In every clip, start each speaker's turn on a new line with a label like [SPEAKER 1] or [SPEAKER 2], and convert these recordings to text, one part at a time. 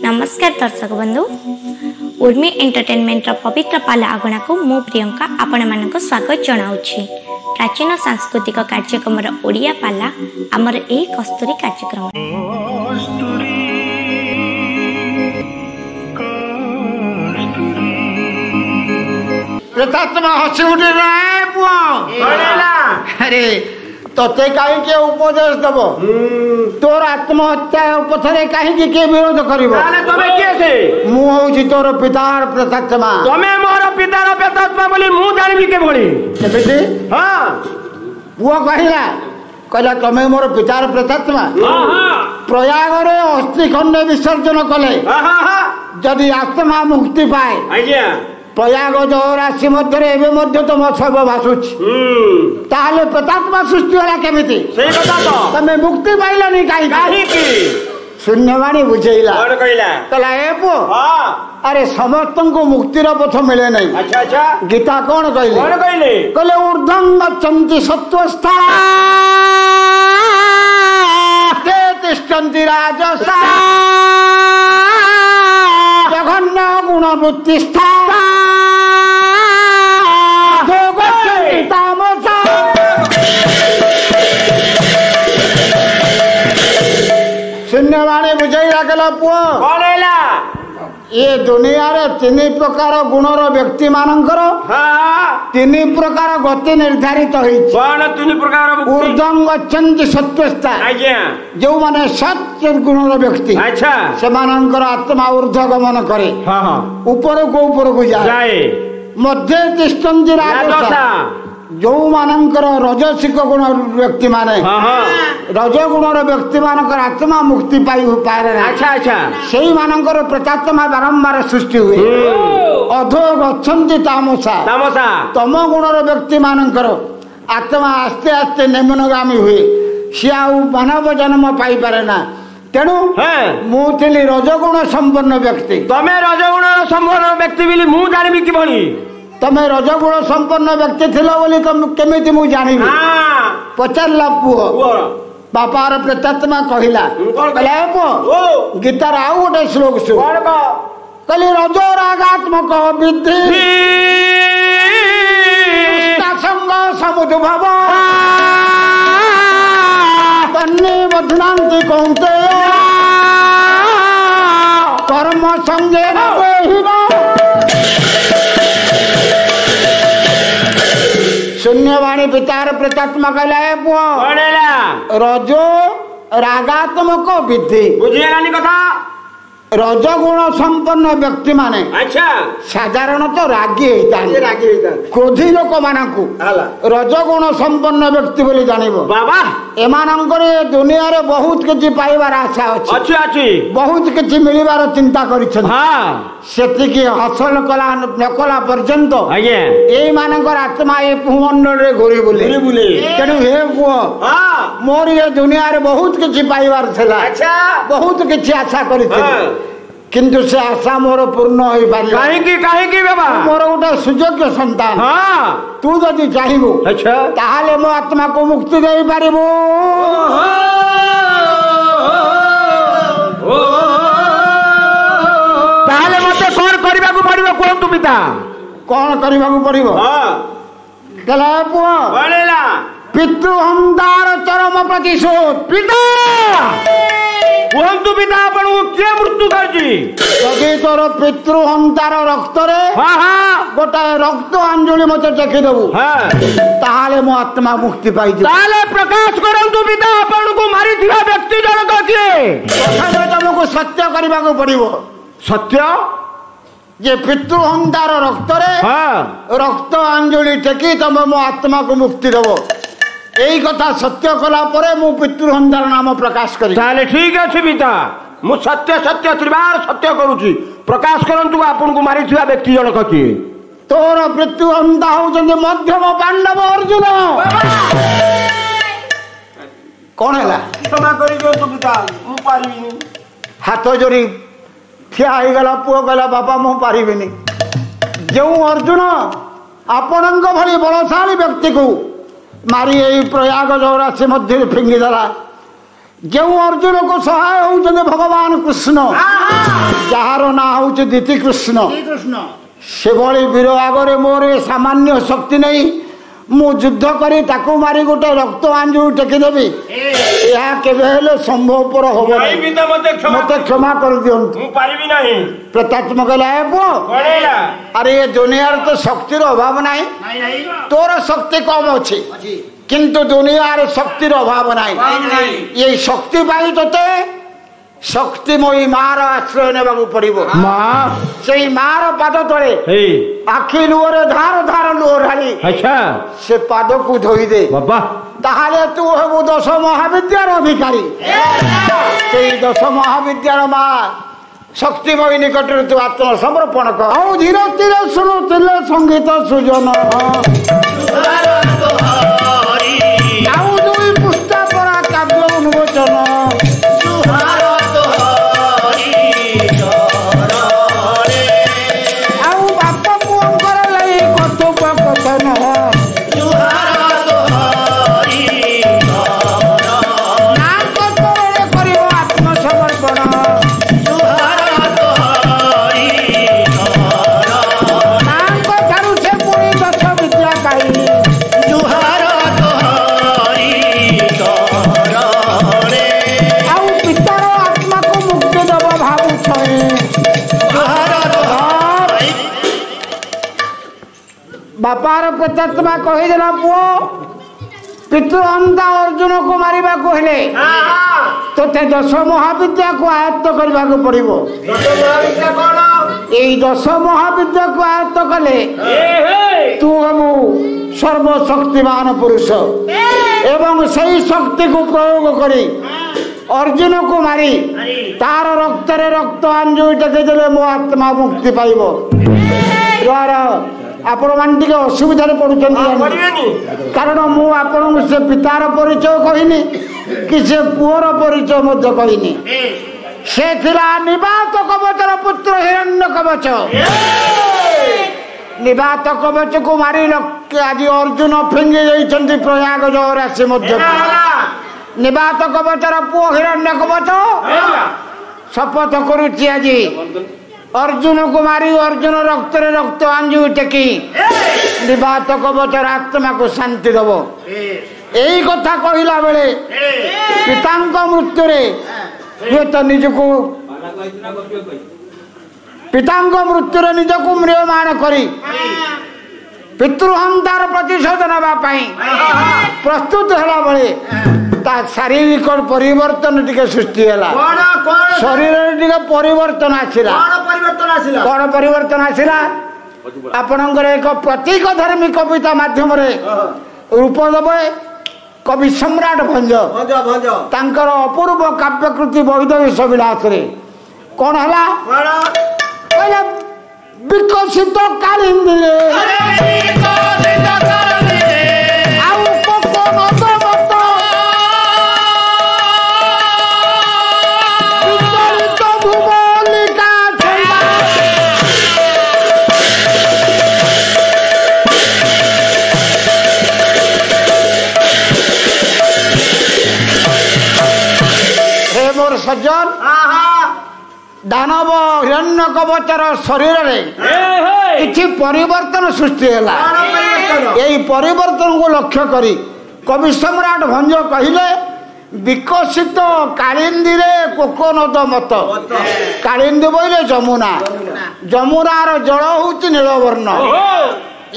[SPEAKER 1] नमस्कार दर्शक बंधु उर्मी एंटरटेनमेंट पवित्र पाला आगणा को मु प्रियंका आपण मानक स्वागत जनाऊँगी। प्राचीन सांस्कृतिक कार्यक्रम ओडिया पाला आमर ए कस्तूरी कार्यक्रम
[SPEAKER 2] अरे तोते कहीं उपदेश दब तोर आत्महत्या पथरे कहीं किए विरोध कर तोर पितार प्रेतात्मा
[SPEAKER 3] तमे मोर पितार प्रेतात्मा बोली मु जानबी के भली हां
[SPEAKER 2] पुओ कहला कहला तमे मोर पितार प्रेतात्मा प्रयाग रे अस्थि खंड विसर्जन कले जदि आत्मा मुक्ति पाए
[SPEAKER 3] आज्ञा
[SPEAKER 2] प्रयाग राशि मध्य तुम शव भाषुच ताले प्रेतात्मा सृष्टि होला केमिति तमे मुक्ति पाइलनी कहीं शून्यवाणी बुझेला कहला ए पो अरे समस्त को मुक्तिर पथ मिले नहीं।
[SPEAKER 3] अच्छा अच्छा
[SPEAKER 2] गीता कौन कहले कहले ऊर्ध्वं गच्छन्ति सत्त्वस्था ते तिष्ठन्ति राजसा जघन्य गुणवृत्तिस्था शून्यवाणी बुझाई रखला पुओ ये दुनिया रे तीन प्रकार गुणर व्यक्ति मानकर तीन प्रकार गति निर्धारित ऊर्ध्वं गच्छन्ति सत्त्वस्था जो माने सत्य गुणर व्यक्ति से मानकर आत्मा ऊर्ध्व गमन करे ऊपर को जाए मध्य तिष्ठन्ति राजसा जो मानकर रजसिक गुण व्यक्ति माने रजगुणर व्यक्ति मानकर आत्मा मुक्ति पाई पारे।
[SPEAKER 3] अच्छा अच्छा
[SPEAKER 2] सेही मानकर प्रेतात्मा बारंबार सृष्टि हुए अधो गच्छन्ति तामसा तम गुणर व्यक्ति मानकर आत्मा आस्ते आस्ते निम्नगामी हुए सी आउ मानव जन्म पाई पारे ना तेणु मुझे रजगुण संपन्न व्यक्ति
[SPEAKER 3] तमे रजगुण संपन्न व्यक्ति बोली मु जानबी कि भली
[SPEAKER 2] तमे रजगुण संपन्न व्यक्ति थिल बोली केमिति मु जानिबी पचारला पुओ बापार प्रेतात्मा कहला पुओ गीतार आउ गोटे श्लोक सुन कहली रजो रागात्मक विद्धि संग समुद्भव तन्ने बध्नान्ति कौन्तेय कर्म संगेन देहिना। शून्यवाणी पितार प्रेतात्मा कहला है पुओ रजो रागात्मक विद्धि
[SPEAKER 3] बुझिएलानी कथा
[SPEAKER 2] रजगुण संपन्न व्यक्ति माने
[SPEAKER 3] अच्छा
[SPEAKER 2] साधारणतः रागी क्रोधी लोक मानकु रजगुण संपन्न व्यक्ति बोली जानिबो
[SPEAKER 3] बाबा
[SPEAKER 2] एमानंकर दुनिया रे बहुत किछि पाइबार आशा अछि
[SPEAKER 3] अछि
[SPEAKER 2] बहुत किछि मिलिबार चिंता करिछन सेतिकी हासिल कला नकला पर्यंत एई मानकर आत्मा ए भूमंडल रे घुरी बुले तेणु हे पुओ मोर ये दुनिया रे बहुत किछि पाइबार छला
[SPEAKER 3] अच्छा
[SPEAKER 2] बहुत किछि आशा करिछन किंतु से आशा मोर पूर्ण होई पारि
[SPEAKER 3] काहे बाबा
[SPEAKER 2] मोर गोटे सुयोग्य संतान तू जदि चाहिबू
[SPEAKER 3] अच्छा
[SPEAKER 2] ताहाले मो आत्मा को मुक्ति देई पारिबू
[SPEAKER 3] ताहाले मते कोन करबा को पड़िबो कोन तू पिता
[SPEAKER 2] कोन करबा को पड़िबो कला पुओ
[SPEAKER 3] बळेला
[SPEAKER 2] पितृहंतार चरम प्रतिशोध पिता
[SPEAKER 3] कुहंतु पिता आपण को के मृत्यु करजी
[SPEAKER 2] जदि तोर पितृहंतार रक्त रे गोटा रक्त अंजलि मते टेकी देबू ताहाले मो आत्मा मुक्ति पाई जे
[SPEAKER 3] ताले प्रकाश करंतु पिता आपण को मारी थिबा व्यक्ति जनक किए
[SPEAKER 2] प्रथमे तुमको सत्य करबा को पड़िबो
[SPEAKER 3] सत्य
[SPEAKER 2] जे पितृहंतार रक्त रे रक्त अंजलि टेकी तुम मो आत्मा को मुक्ति देबो एई कथा सत्य कला परे मु पितृहंतार नाम प्रकाश करी
[SPEAKER 3] ताले ठीक अछि पिता मु सत्य सत्य त्रिबार सत्य करूची प्रकाश करंतु आपण को मारी थिबा व्यक्ति जनक किए
[SPEAKER 2] तोर पितृहंता होजंदे मध्यम पांडव अर्जुन कौन है
[SPEAKER 3] क्षमा करी दो तू पिता मु पारिबिनी
[SPEAKER 2] हाथ जोड़ी ठिया हो गला पुओ गला बापा मु पारिबिनी जो अर्जुन आपणक भली बलशाली व्यक्ति को मारी प्रयाग राशि मध्य फिंगी देला जो अर्जुन को सहाय होउछन भगवान कृष्ण जार ना होउछ दिति कृष्ण से भली वीर आगरे मोर सामान्य शक्ति नहीं मु युद्ध करी ताकू मारी गोटे रक्त आंजुल टेकी देवी यह केबे संभव पर हो मत क्षमा कर दियंतु प्रेतात्मा कहला अरे ये दुनिया तो शक्तिर अभाव नहीं तोर शक्ति कम अच्छी किंतु दुनिया शक्तिर अभाव नहीं ये शक्ति पाई तोते शक्तिमयी मार आश्रय ने पड़ो से मार पाद तले आखि लुहरे धार धार लुह ढाली से पाद को धोई दे ताहले तू हेबु 10 महाविद्यार अधिकारी से 10 महाविद्यार माँ शक्तिमयी निकट तू आत्मसमर्पण कर धीरे धीरे शुणुले संगीत सुजन दुई पुस्ता परा काव्य उन्मोचन बापार प्रेतात्मा कहीदेला पुओ पितृहंता अर्जुन को मारिबा कहले तोते 10 महाविद्या को आयत्त करबा को पड़िबो एई 10 महाविद्या को आयत्त कले तू हमु सर्वशक्तिमान पुरुष एवं सही शक्ति को प्रयोग करी अर्जुन को मारी तार रक्त रे रक्त अंजुल टेके देले मो आत्मा मुक्ति पाइबो आपण मान टिके असुविधा पड़ुछन कारण मु आपण से पितार परिचय कहनी कि से पुअर परिचय मध्य कहनी से थिला निवात कवचर पुत्र हिरण्य कवच निवात कवच को मारी आज अर्जुन फिंगी जाइछन्ति प्रयाग राशि मध्य निवात कवचर पुओ हिरण्य कवच शपथ करुछि आज अर्जुन को मारी अर्जुन रक्त रे रक्त अंजुल टेकी निवात कवचर आत्मा को शांति दब यही कथा कहला बेले पिता मृत्यु हुए तो निजको पिता मृत्यु निजको म्रियमाण करी पितृहंतार प्रतिशोध नवा प्रस्तुत है बेले शारीरिक परिवर्तन टिके सृष्टि है शरीर टिके परिवर्तन आसला कौन परिवर्तन आसला आपणकर एक प्रतीक धर्मी कविता माध्यम रूप दबे कवि सम्राट भंज तांकर अपूर्व काव्यकृति वैदवेश विलास कौन है विकसित कालिंदी सज्जन दानव हिरण्य कवचर शरीर में किसी परिवर्तन सृष्टि है यही परिवर्तन को लक्ष्य करी कवि सम्राट भंज कहले विकसित कालिंदी रे कोकोनद मत कालिंदी बोले जमुना जमुनार जल हूँ नीलवर्ण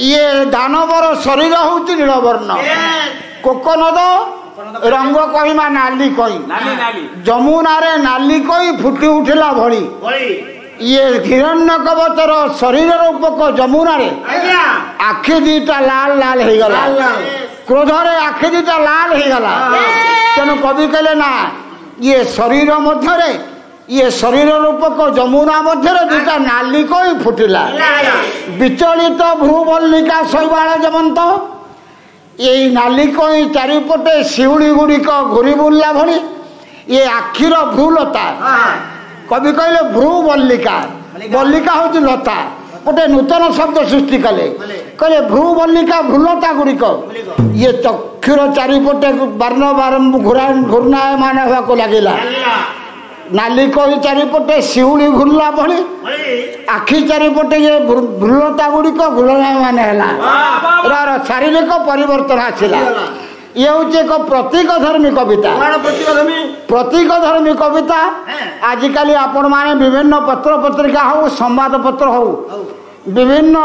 [SPEAKER 2] ये दानवर शरीर हूँ नीलवर्ण कोकोनद रंग कहिमा नाली कही जमुना रे नाली कही फुटी उठिला भली ये हिरण्य कवचर शरीर रूपक जमुना रे आखि दीटा लाल लाल हो गला क्रोध रे आखि दीटा लाल हो गला तेणु कवि कहले ना ये शरीर मध्य ये शरीर रूपक जमुना मध्य दुटा नाली कही फुटिला विचलित भ्रूवल्लिका शैवाल जमंत ये नाली कही चारिपटे शिउड़ी गुड़िक घूरी बुलला भली ये आखिर भ्रूलता कवि कहले भ्रू बल्लिका बल्लिका हूँ लता गोटे नूतन शब्द सृष्टि कले कहले भ्रू बल्लिका भ्रूलता गुड़िक ये चक्षु ଚକ୍ଷୁର ଚାରିପଟେ ଘୂର୍ଣ୍ଣାୟମାନ ହେବାକୁ ଲାଗିଲା। ନାଲି କହି ଚାରିପଟେ ଶିଉଳି ଘୂର୍ଣ୍ଣିଲା ଭଳି ଆଖି ଚାରିପଟେ ଇଏ ଭ୍ରୁଲତା ଗୁଡ଼ିକ ଘୂର୍ଣ୍ଣାୟମାନ ହେଲା। ଶାରୀରିକ ପରିବର୍ତ୍ତନ ଆସିଲା। ଇଏ ହଉଛି ଏକ ପ୍ରତୀକ ଧର୍ମୀ କବିତା। ପ୍ରତୀକ ଧର୍ମୀ କବିତା ଆଜିକାଲି ଆପଣମାନେ ବିଭିନ୍ନ ପତ୍ର ପତ୍ରିକା ହଉ ସମ୍ବାଦପତ୍ର ହଉ ବିଭିନ୍ନ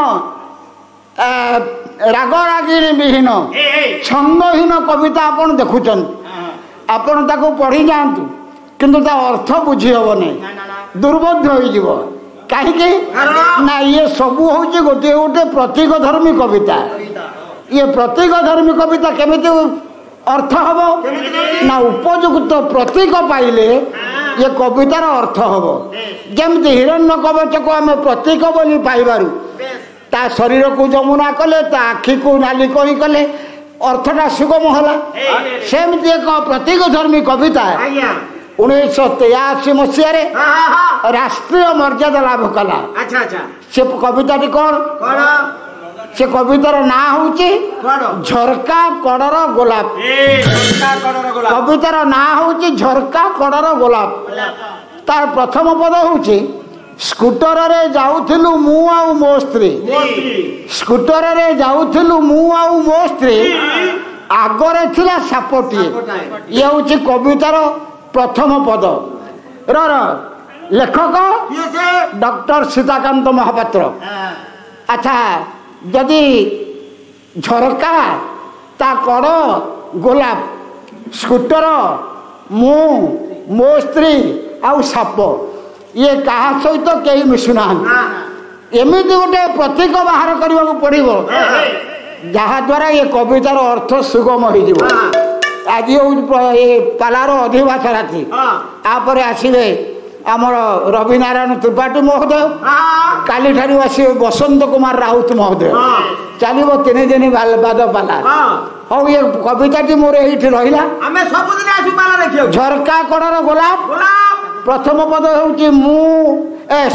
[SPEAKER 2] ରାଗରାଗିଣୀ ବିହୀନ ଛନ୍ଦହୀନ କବିତା ଆପଣ ଦେଖୁଛନ୍ତି। ଆପଣ ତାକୁ ପଢ଼ି ଯାଆନ୍ତୁ କିନ୍ତୁ ତା ଅର୍ଥ ବୁଝି ହବନି, ଦୁର୍ବୋଧ୍ୟ ହୋଇଯିବ। କାହିଁକି ନା ଇଏ ସବୁ ହଉଛି ଗୋଟିଏ ଗୋଟେ ପ୍ରତୀକ ଧର୍ମୀ କବିତା। ଇଏ ପ୍ରତୀକ ଧର୍ମୀ କବିତା କେମିତି ଅର୍ଥ ହବ ନା ଉପଯୁକ୍ତ ପ୍ରତୀକ ପାଇଲେ ଇଏ କବିତାର ଅର୍ଥ ହବ। ଯେମିତି ହିରଣ୍ୟ କବଚକୁ ଆମେ ପ୍ରତୀକ ବୋଲି ପାଇବାରୁ ତା ଶରୀରକୁ ଯମୁନା କଲେ, ତା ଆଖିକୁ ନାଲି କହି କଲେ, ଅର୍ଥଟା ସୁଗମ ହେଲା। ସେମିତି ଏକ ପ୍ରତୀକ ଧର୍ମୀ କବିତା 1983 ମସିହାରେ ରାଷ୍ଟ୍ରୀୟ ମର୍ଯ୍ୟାଦା ଲାଭ କଲା। ସେ କବିତାଟି କଣ? ସେ କବିତାର ନାଁ ହଉଛି ଝରକା କଡ଼ର ଗୋଲାପ। କବିତାର ନାଁ ହଉଛି ଝରକା କଡ଼ର ଗୋଲାପ। ତାର ପ୍ରଥମ ପଦ ହଉଛି ସ୍କୁଟରରେ ଯାଉଥିଲୁ ମୁଁ ଆଉ ମୋ ସ୍ତ୍ରୀ। ସ୍କୁଟରରେ ଯାଉଥିଲୁ ମୁଁ ଆଉ ମୋ ସ୍ତ୍ରୀ, ଆଗରେ ଥିଲା ସାପଟିଏ। ଇଏ ହଉଛି କବିତାର ପ୍ରଥମ ପଦ। ଲେଖକ ଡକ୍ଟର ସୀତାକାନ୍ତ ମହାପାତ୍ର। ଆଚ୍ଛା, ଯଦି ଝରକା ତା କଡ଼ ଗୋଲାପ, ସ୍କୁଟର ମୁଁ ମୋ ସ୍ତ୍ରୀ ଆଉ ସାପ, ଇଏ କାହା ସହିତ କେହି ମିଶୁନାହାନ୍ତି। ଏମିତି ଗୋଟେ ପ୍ରତୀକ ବାହାର କରିବାକୁ ପଡ଼ିବ ଯାହାଦ୍ୱାରା ଏ କବିତାର ଅର୍ଥ ସୁଗମ ହେଇଯିବ। ଆଜି ହଉଛି ପାଲାର ଅଧିବାସ ରାତି। ତାପରେ ଆସିବେ ଆମର ରବି ନାରାୟଣ ତ୍ରିପାଠୀ ମହୋଦୟ, କାଲିଠାରୁ ଆସିବେ ବସନ୍ତ କୁମାର ରାଉତ ମହୋଦୟ। ଚାଲିବ 3 ଦିନ ବାଦ ପାଲା। ହଉ, ଏ କବିତାଟି ମୋର ଏଇଠି ରହିଲା। ଝରକା କଡ଼ର ଗୋଲାପ। ପ୍ରଥମ ପଦ ହେଉଛି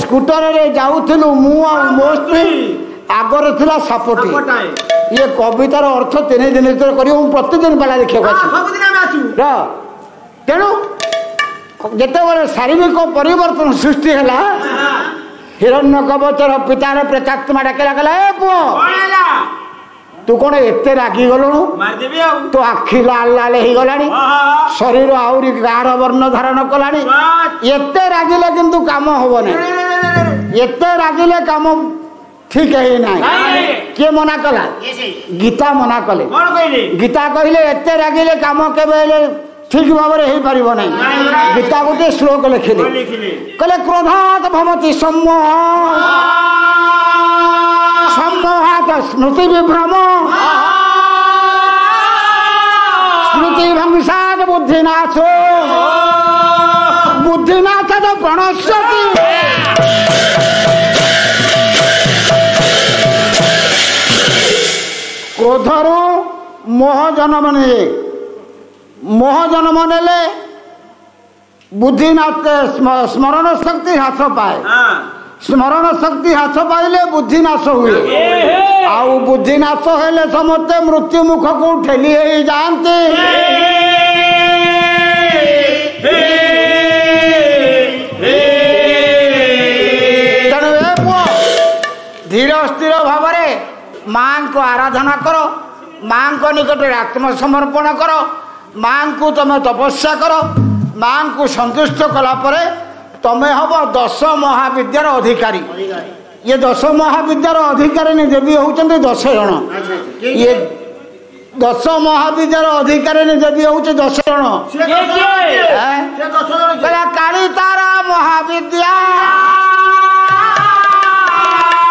[SPEAKER 2] ସ୍କୁଟରରେ ଯାଉଥିଲୁ ମୁଁ ଆଉ ମୋ ସ୍ତ୍ରୀ, ଆଗରେ ଥିଲା ସାପଟି। ଇଏ କବିତାର ଅର୍ଥ 3 ଦିନ ଭିତରେ କରିବ। ମୁଁ ପ୍ରତିଦିନ ପାଲା ଦେଖିବାକୁ ଆସିବି। ତେଣୁ ଯେତେବେଳେ ଶାରୀରିକ ପରିବର୍ତ୍ତନ ସୃଷ୍ଟି ହେଲା, ହିରଣ୍ୟ କବଚର ପିତାର ପ୍ରେତାତ୍ମା ଡାକିଲା, କହିଲା ଏ ପୁଅ ତୁ କଣ ଏତେ ରାଗି ଗଲୁଣୁ? ତୋ ଆଖି ଲାଲ ଲାଲ ହେଇଗଲାଣି, ଶରୀର ଆହୁରି ଗାଢ ବର୍ଣ୍ଣ ଧାରଣ କଲାଣି। ଏତେ ରାଗିଲେ କିନ୍ତୁ କାମ ହବନି। ଏତେ ରାଗିଲେ କାମ ଠିକ ହେଇନାହିଁ। କିଏ ମନା କଲା? ଗୀତା ମନା କଲେ। ଗୀତା କହିଲେ ଏତେ ରାଗିଲେ କାମ କେବେ ହେଲେ ଠିକ ଭାବରେ ହେଇପାରିବ ନାହିଁ। ଗୀତା ଗୋଟେ ଶ୍ଲୋକ ଲେଖିଲେ, କହିଲେ କ୍ରୋଧାତ୍ ଭବତି ସମ୍ମୋହ, ସମ୍ମୋହାତ୍ ସ୍ମୃତି ବିଭ୍ରମ, ସ୍ମୃତି ଭଂସାତ୍ ବୁଦ୍ଧିନାଶୋ, ବୁଦ୍ଧିନାଶାତ୍ ପ୍ରଣଶ୍ୟତି। କ୍ରୋଧରୁ ମୋହ ଜନ୍ମ ନିଏ। ମୋହ ଜନ୍ମ ନେଲେ ବୁଦ୍ଧି ସ୍ମରଣ ଶକ୍ତି ହ୍ରାସ ପାଏ। ସ୍ମରଣ ଶକ୍ତି ହ୍ରାସ ପାଇଲେ ବୁଦ୍ଧି ନାଶ ହୁଏ। ଆଉ ବୁଦ୍ଧି ନାଶ ହେଲେ ସମସ୍ତେ ମୃତ୍ୟୁ ମୁଖକୁ ଠେଲି ହେଇଯାଆନ୍ତି। ତେଣୁ ଏ ପୁଅ ଧୀର ସ୍ଥିର ଭାବରେ ମାଙ୍କୁ ଆରାଧନା କର, ମାଙ୍କ ନିକଟରେ ଆତ୍ମସମର୍ପଣ କର, ମାଙ୍କୁ ତମେ ତପସ୍ୟା କର। ମାଙ୍କୁ ସନ୍ତୁଷ୍ଟ କଲା ପରେ ତମେ ହବ 10 ମହାବିଦ୍ୟାର ଅଧିକାରୀ। ଇଏ 10 ମହାବିଦ୍ୟାର ଅଧିକାରୀ ଦେବୀ ହଉଛନ୍ତି 10 ଜଣ। ଇଏ 10 ମହାବିଦ୍ୟାର ଅଧିକାରୀ ଦେବୀ ହଉଛି 10 ଜଣ। କାଳିତାରା ମହାବିଦ୍ୟା,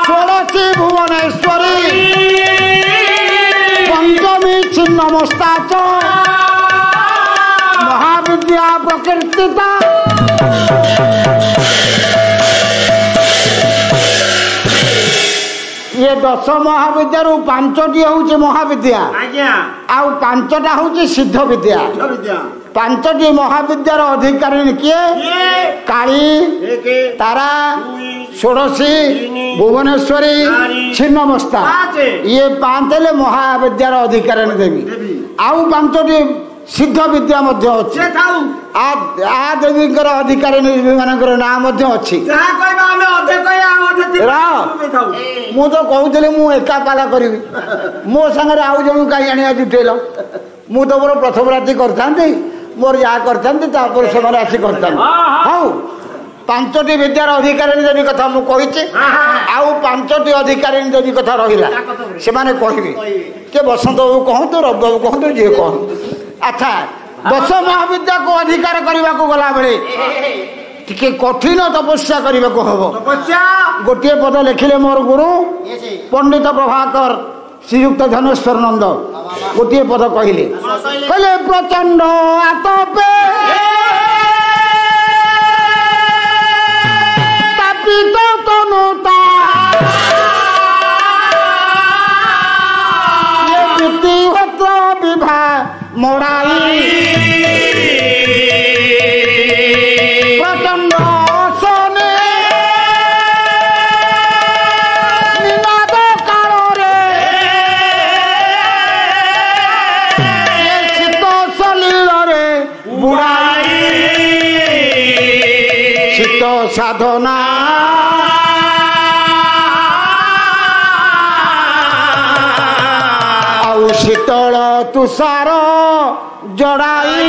[SPEAKER 2] ଷୋଡ଼ଶୀ ଭୁବନେଶ୍ୱରୀ, ପଞ୍ଚମୀ ছিন্নমস্তা চ মহাবিদ্যা প্রকীর্তিতা। ये 10 महाविद्यारू 5टी हूँ महाविद्या, आउ 5टा हूँ सिद्ध विद्या। 5टी महाविद्यार अधिकारी किए? काली, तारा, षोड़शी, भुवनेश्वरी, छिन्नमस्ता। ये 5 महाविद्यार अधिकारी देवी। ଆଉ 5ଟି सिद्ध विद्या आ देवी अधिकारी मान ना मु तो कहूली मु एका पाला करी मो सागर आउ जन कहीं आने जुटेल मु तो मोर प्रथम राति करता मोर जहाँ करता आसी करता हाँ 5टी विद्यार अधिकारी जदि कथा मुझे आउ 5टी अधिकारी जदि कथा रहा से मैंने कहे बसंत बाबू कहतु रवि बाबू कहतु जी कहतु अच्छा 10 महाविद्या को अधिकार करने को गला बेले टिके कठिन तपस्या करने को हम गोटे पद लिखिले मोर गुरु पंडित प्रभाकर श्रीयुक्त धनेश्वर नंद गोटे पद कहले प्रचंड आतपे तापित तनुता ये विधिवत विभा मोड़ाई प्रचंड सोने निनाद कारे शीत सलील रे बुड़ाई शीत साधना आउ शीतल तुषार जड़ाई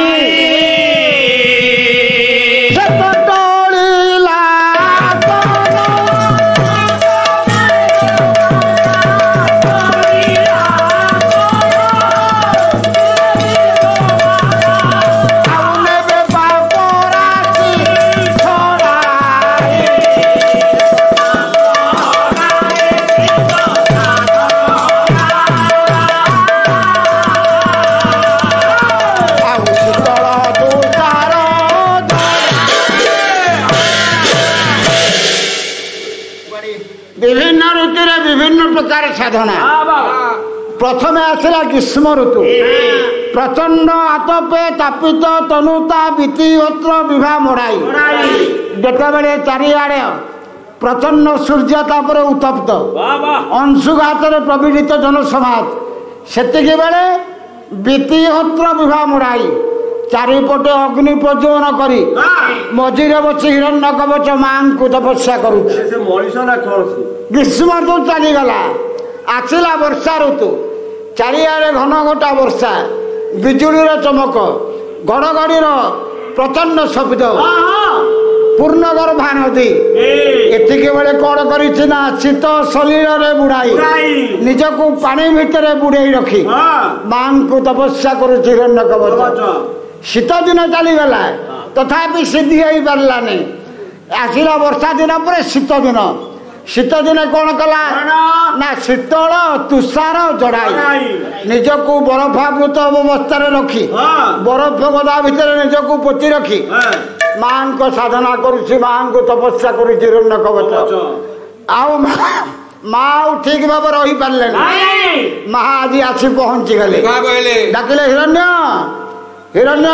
[SPEAKER 2] विभिन्न ऋतु विभिन्न प्रकार साधना प्रथम आसला ग्रीष्म ऋतु प्रचंड आतपे तापित तनुता विधिवत्र विभा मोड़ाई जिते चारिआड़े प्रचंड सूर्य तापर उत्तप्त अंशुघात प्रपीड़ित जनसमाज सेतिकी बेले विधिवत्र विभा मोड़ाई चारिपटे अग्नि प्रज्वलन करी मझीरे बस हिरण्य कवच मां को तपस्या करूँ ग्रीष्म ऋतु चलीगला आसला वर्षा ऋतु चारिआडे घन घटा वर्षा बिजुली चमक घड़घड़ीर प्रचंड शब्द पूर्णगर्भा नदी एतिके बेले कौन करिना शीत सलील रे बुड़ाई निजक पानी भितर बुड़े रखी मां को तपस्या करुच्च हिरण्य कवच शीत दिन चलीगला तथापि सिद्धि हो पारानी आसला वर्षा दिन पर शीत दिन कौन कला ना शीतल तुषार जड़ाई निजक बरफावृत अवस्था रखी बरफ गदा भितर निजक पोती रखी मां को साधना करुच्ची मां को तपस्या करुच्ची हिरण्य कवच आउ माँ ठीक भाव रही पारे माँ आज आसी पहुंची गले डाकिले हिरण्य हिरण्य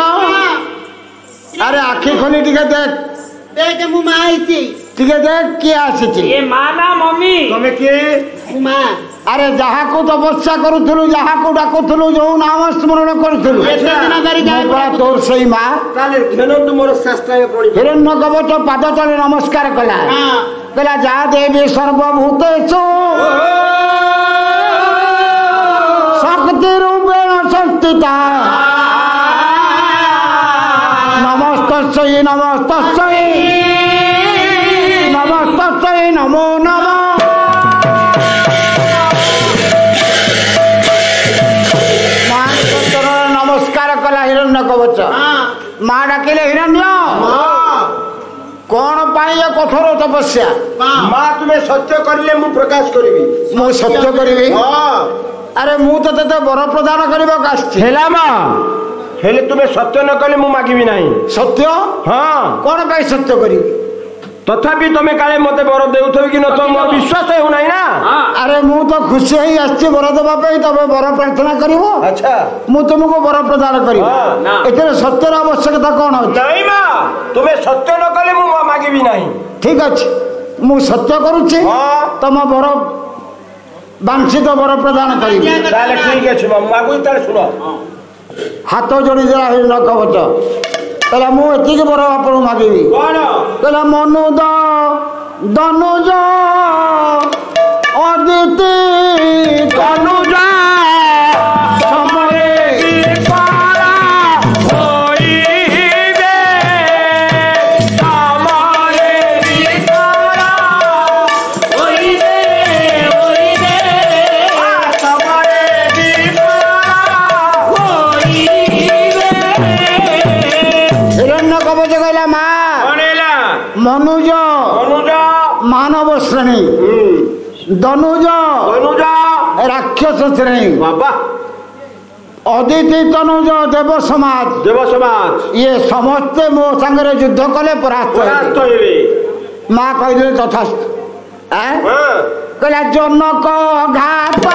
[SPEAKER 2] अरे आखि खोली टिके देख मु माँ आईची टिके देख किए आसी ये माँ ना मम्मी तमे किए माँ अरे जहाँ को तपस्या करूथुलु जहाँ को डाकुथुलु जो नाम स्मरण करूथुलु तोर सही माँ हिरण्य कवच पाद तले नमस्कार कला कहला जा देवी सर्वभूतेषु शक्ति रूपेण संस्थिता नमस्तस्यै नमस्तस्यै नमस्तस्यै नमो नमः नमस्कार कला हिरण्य कवच माँ डाकिले हिरण्य कौन पाई कठोर तपस्या
[SPEAKER 3] माँ तुम्हें सत्य करले मु प्रकाश करी
[SPEAKER 2] मु सत्य करी अरे मु तो ते वर प्रदान करवा माँ
[SPEAKER 3] हेले तुम्हें सत्य न कले मु मागिबी नहीं
[SPEAKER 2] सत्य
[SPEAKER 3] हाँ
[SPEAKER 2] कौन पाई सत्य करी
[SPEAKER 3] तथापि तुम काले मते वर देउथबी कि न तो मोर विश्वास हो नहीं ना
[SPEAKER 2] अरे मु तो खुशी ही आछि वर देबा पे तबे वर प्रार्थना करिवो
[SPEAKER 3] अच्छा
[SPEAKER 2] मु तुमको वर प्रदान करी एते सत्यर आवश्यकता कौन
[SPEAKER 3] नहीं मां तुम्हें सत्य न कले मु मागिबी नहीं
[SPEAKER 2] ठीक अछि मु सत्य करूछि तम वर वांछित वर प्रदान करी
[SPEAKER 3] ताले ठीक अछि मागु ताले सुनो
[SPEAKER 2] ହାତ ଯୋଡ଼ିଦେଲା ହିରଣ କବଚ କହିଲା ମୁଁ ଏତିକି ବର ଆପଣଙ୍କୁ ମାଗିବି କହିଲା ମନୁଦ ଦନୁଜ ଅଦିତି ତନୁଜ ସମରେ मनुज मानव श्रेणी दनुज राक्षस श्रेणी अदिति तनुज देव समाज ये समस्ते मो संगे युद्ध कले परास्त माँ कहले तथास्तु कहला जनक घात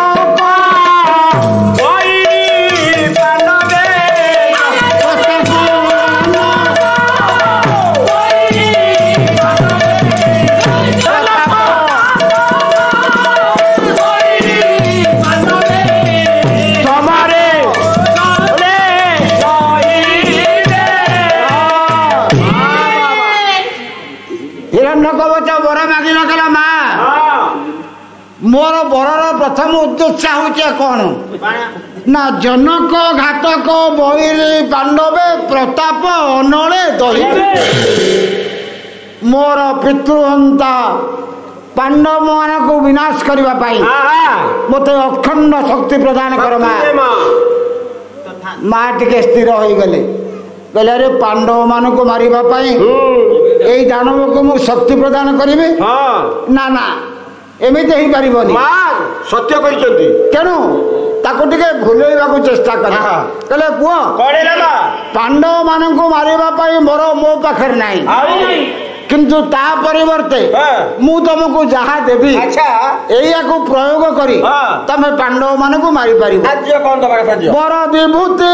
[SPEAKER 2] मोर बरर प्रथम उद्देश्य हूँ कौन ना जनक घातक बहिरी पांडवे प्रताप अनले दही मोर पितृहंता पांडव मान को विनाश करने मत अखंड शक्ति प्रदान कर माँ टे स्थिर हो गले कहले अरे पांडव मान को मारे यही दानव को मु शक्ति प्रदान करी ना ना एमती हो पार
[SPEAKER 3] सत्य
[SPEAKER 2] तेणु ताको टिके भूलेवाक चेष्टा कर कहले पुओ पांडव मान को मारे मोर मो पाखे ना किंतु ता परिवर्ते मु तुमको जहा देवी एया को प्रयोग करी तमे पांडव मान को मारी पार बर विभूति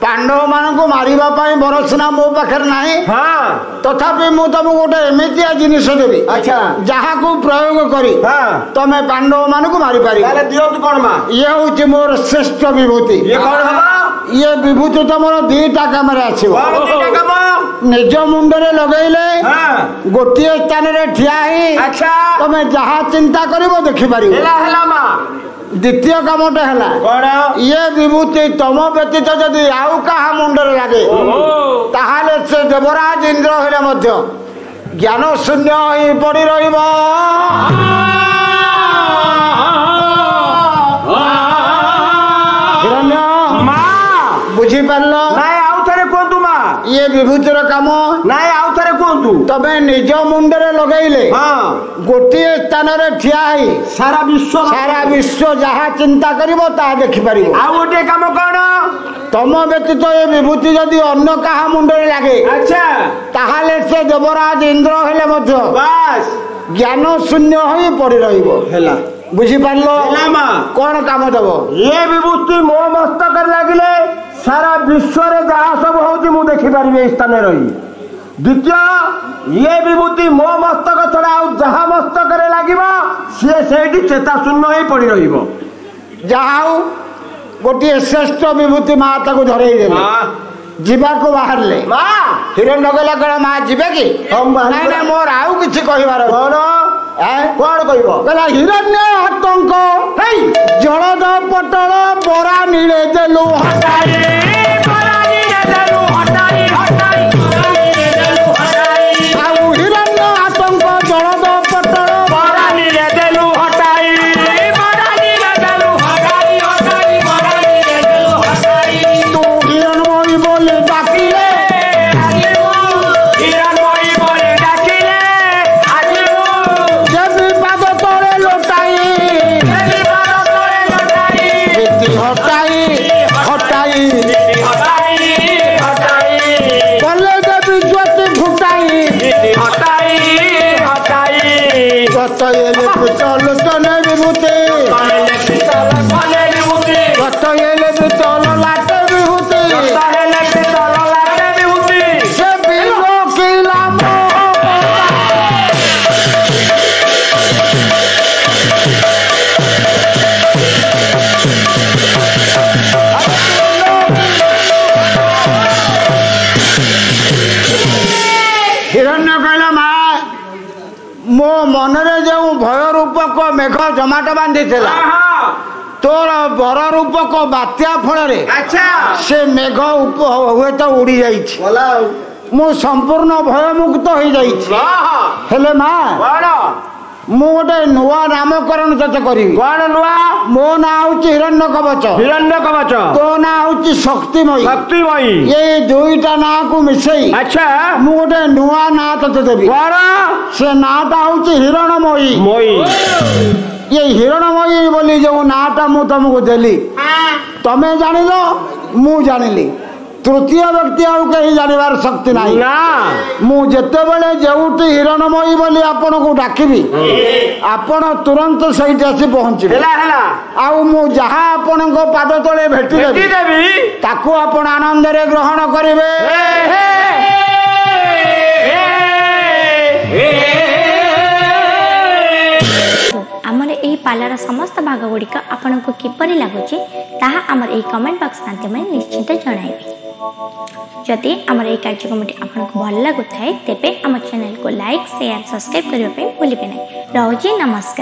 [SPEAKER 2] पांडव मान को मारिबा पाई बरसना मो पाखे ना तथापि मु तुमको गोटे एमतिया जिनिस देवी जहाँ को प्रयोग करी तमे पांडव मान को मारी पारी ये हूँ मोर श्रेष्ठ विभूति ये विभूति तुम दीटा कम निज मुंडे लगेले गोटे स्थान ठिया तमे जहाँ चिंता कर देखिपार द्वितीय कामटे है ये विभूति तम व्यतीत जदि आउ कहा मुंडे लगे ताहले से देवराज इंद्र हेले मध्य ज्ञान शून्य ही पड़ी रहिबो बुझी पारल ये विभूतिर काम ना आउ थे कहतु तमे निज मुंडे लगेले गोटे स्थान ठिया सारा विश्व जहाँ चिंता कर देखिपार गोटे कम कौन तम व्यतीत ये विभूति जदि अन्य क्या मुंडे लगे ताहले से देवराज इंद्र हेले मध्य ज्ञान शून्य हो पड़ी रहा बुझीपार कौन काम दब ये विभूति मो मस्तक लगिले सारा विश्व जहाँ सब हो देखिपारि स्थान रही द्वितीय ये विभूति मो मस्तक छड़ा जहाँ मस्तक लगे सी से चेता शून्य ही पड़ी रहा गोटे श्रेष्ठ विभूति माँ ताको धरई देले जीवाको बाहर ले हिरण्य कहला कह माँ जीवे कि मोर आउ किछि कहबार कौन कहला हिरण्य आतंक जलद पटल बरा नीले देलु हटाई हिरण्य कहला माँ मो मनरे जो भय रूपक मेघ जमाट बांधी तोर बर रूपक बात्या फल से मेघ हुए तो उड़ी जाइए मु संपूर्ण भयमुक्त हो जाइए माँ मु गोटे नुआ नामकरण तते करी कौन नुआ मो ना हूँ हिरण्य कवच तो ना हूँ शक्तिमयी ये दुईटा ना को मिसई अच्छा मु गोटे नुआ ना तते देवी से नाटा हूँ हिरणमयी ये हिरणमयी बोली जो नाटा मु तुमको देली तमें जान मु जानिली तृतीय व्यक्ति आउ कहीं जानवर शक्ति नहीं मु जेते बेले जोटी हिरणमयी बोली आपन को डाकिबी आपण तुरंत सही आसी पहुंचे आउ मु जहाँ आपण को पाद तले भेटी देबी ताकू आपण आनंद रे ग्रहण करिवे
[SPEAKER 1] आमर यही पालार समस्त भाग गुड़िक आपण को किपरि लागुची ताहा आमर यही कमेंट बॉक्स माध्यम निश्चित जणाइबे जदि आमर यही कार्यक्रमटी आपको भल लगुए तेबे आम चैनल को लाइक शेयर सब्सक्राइब करने भूलिए नहीं। रहुची नमस्कार।